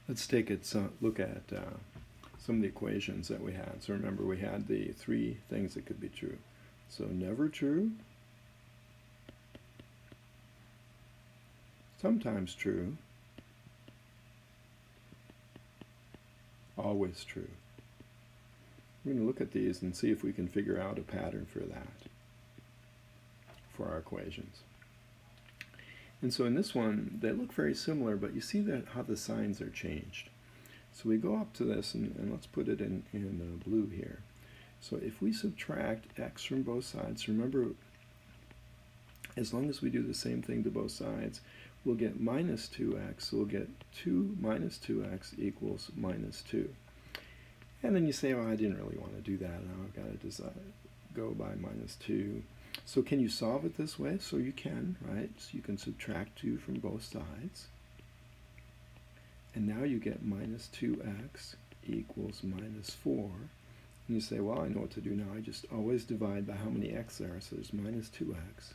Let's take a look at some of the equations that we had. So remember, we had the three things that could be true. So never true, sometimes true, always true. We're going to look at these and see if we can figure out a pattern for that, for our equations. And so in this one, they look very similar, but you see that how the signs are changed. So we go up to this, and let's put it in blue here. So if we subtract x from both sides, remember, as long as we do the same thing to both sides, we'll get minus 2x, so we'll get 2 minus 2x equals minus 2. And then you say, oh, I didn't really want to do that, now I've got to go by minus 2. So can you solve it this way? So you can, right? So you can subtract 2 from both sides. And now you get minus 2x equals minus 4. And you say, well, I know what to do now. I just always divide by how many x there are. So there's minus 2x.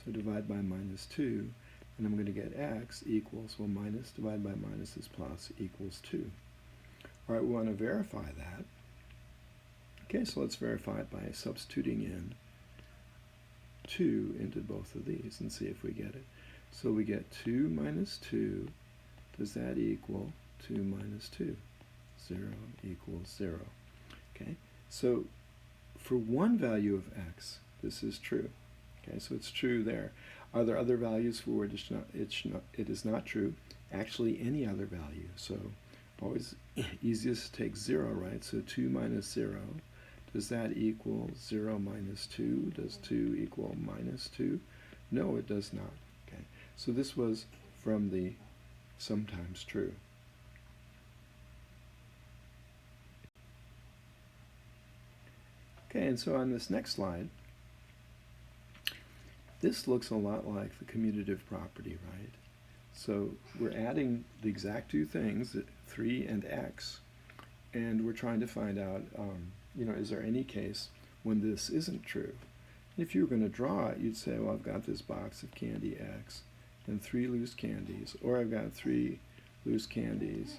So divide by minus 2. And I'm going to get x equals, well, minus divided by minus is plus equals 2. All right, we want to verify that. Okay, so let's verify it by substituting in 2 into both of these and see if we get it. So we get 2 minus 2. Does that equal 2 minus 2? 0 equals 0. Okay, so for one value of x, this is true. Okay, so it's true there. Are there other values for where it is not true? Actually, any other value. So always easiest to take 0, right? So 2 minus 0. Does that equal 0 minus 2? Does 2 equal minus 2? No, it does not. Okay, so this was from the sometimes true. Okay, and so on this next slide, this looks a lot like the commutative property, right? So we're adding the exact two things, 3 and x, and we're trying to find out, is there any case when this isn't true? If you were going to draw it, you'd say, well, I've got this box of candy x and 3 loose candies, or I've got 3 loose candies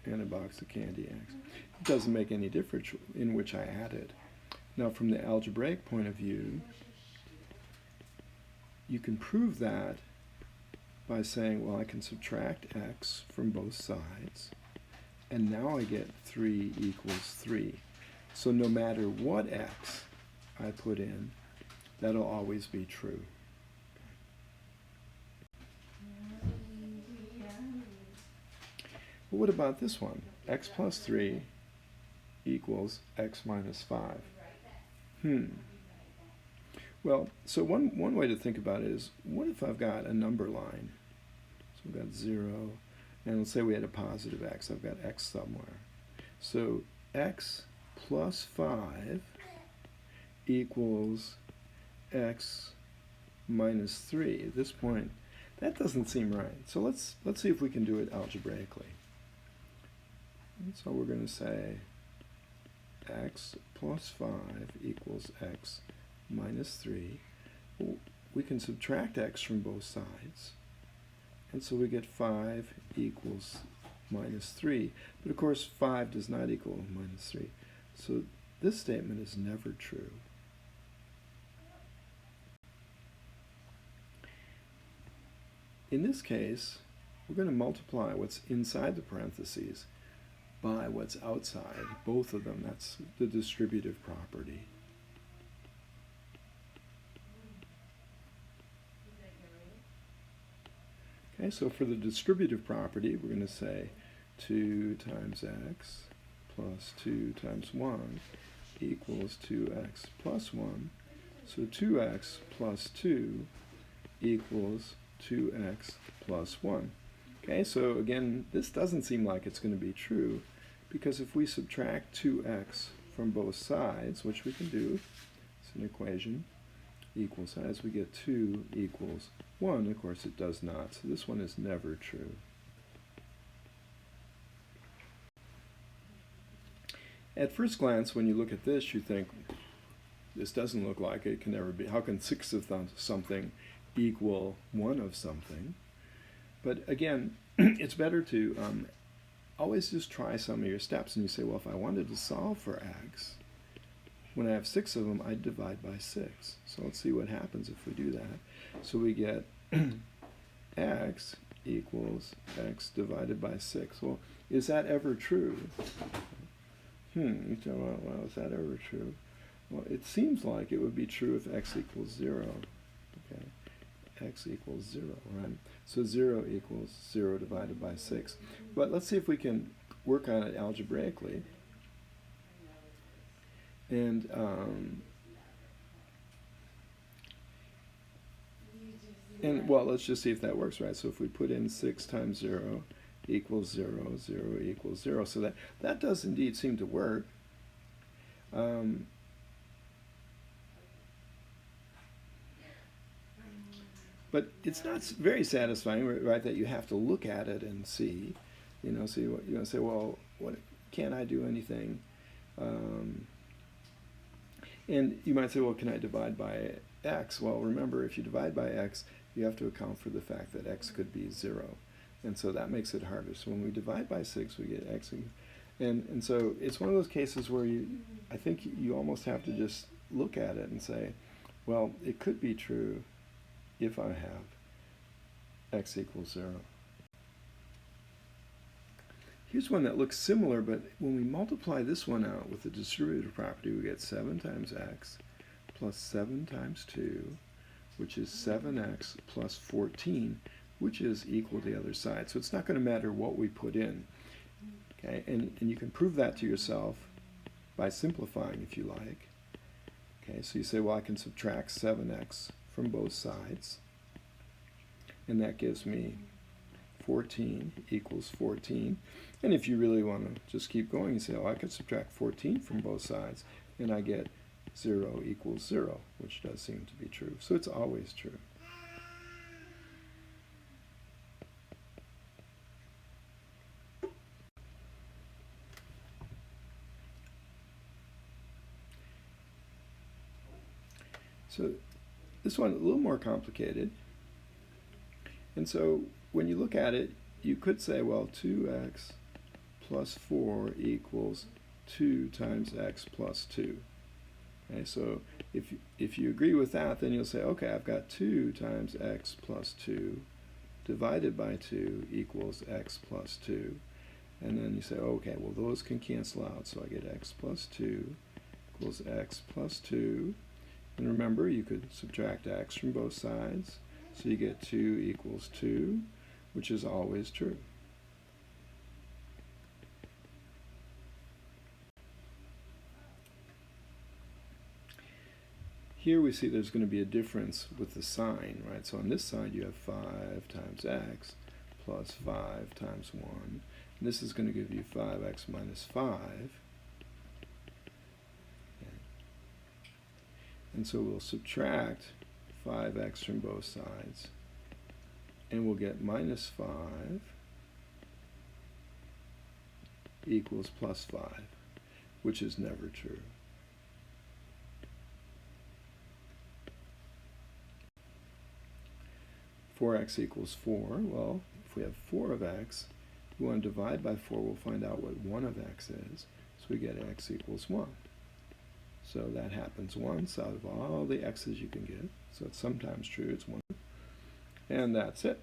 and a box of candy x. It doesn't make any difference in which I add it. Now, from the algebraic point of view, you can prove that by saying, well, I can subtract x from both sides, and now I get 3 equals 3. So no matter what x I put in, that'll always be true. But what about this one? X plus 3 equals x minus 5. Well, so one way to think about it is, what if I've got a number line? So we've got 0, and let's say we had a positive x. I've got x somewhere. So x plus 5 equals x minus 3. At this point, that doesn't seem right. So let's see if we can do it algebraically. And so we're going to say x plus 5 equals x minus 3. Well, we can subtract x from both sides, and so we get 5 equals minus 3. But of course, 5 does not equal minus 3. So this statement is never true. In this case, we're going to multiply what's inside the parentheses by what's outside, both of them. That's the distributive property. Okay, so for the distributive property, we're going to say 2 times x plus 2 times 1 equals 2x plus 1. So 2x plus 2 equals 2x plus 1. Okay, so again, this doesn't seem like it's going to be true, because if we subtract 2x from both sides, which we can do, it's an equation, equal sides, we get 2 equals 1. Of course, it does not, so this one is never true. At first glance, when you look at this, you think, this doesn't look like it can ever be. How can 6 of something equal 1 of something? But again, it's better to always just try some of your steps. And you say, well, if I wanted to solve for x, when I have 6 of them, I'd divide by 6. So let's see what happens if we do that. So we get x equals x divided by 6. Well, is that ever true? You say, well, is that ever true? Well, it seems like it would be true if x equals 0. Okay, x equals 0, right? So 0 equals 0 divided by 6. But let's see if we can work on it algebraically. And well, let's just see if that works, right? So if we put in 6 times 0 equals 0, 0 equals 0. So that does indeed seem to work. But it's not very satisfying, right, that you have to look at it and see, see what you're going to say, well, what, can't I do anything? And you might say, well, can I divide by x? Well, remember, if you divide by x, you have to account for the fact that x could be 0. And so that makes it harder. So when we divide by 6, we get x. And so it's one of those cases where I think you almost have to just look at it and say, well, it could be true if I have x equals 0. Here's one that looks similar, but when we multiply this one out with the distributive property, we get 7 times x plus 7 times 2, which is 7x plus 14, which is equal to the other side. So it's not going to matter what we put in. Okay, and you can prove that to yourself by simplifying if you like. Okay, so you say, well, I can subtract 7x from both sides, and that gives me 14 equals 14. And if you really want to just keep going, you say, oh, I could subtract 14 from both sides, and I get 0 equals 0, which does seem to be true. So it's always true. So this one, a little more complicated. And so when you look at it, you could say, well, 2x plus 4 equals 2 times x plus 2. Okay, so if you agree with that, then you'll say, okay, I've got 2 times x plus 2 divided by 2 equals x plus 2. And then you say, okay, well, those can cancel out, so I get x plus 2 equals x plus 2. And remember, you could subtract x from both sides, so you get 2 equals 2, which is always true. Here we see there's going to be a difference with the sign, right? So on this side you have 5 times x plus 5 times 1. And this is going to give you 5x minus 5. Okay. And so we'll subtract 5x from both sides, and we'll get minus 5 equals plus 5, which is never true. Four x equals 4. Well, if we have 4 of x, we want to divide by 4, we'll find out what 1 of x is. So we get x equals 1. So that happens once out of all the x's you can get. So it's sometimes true, it's 1. And that's it.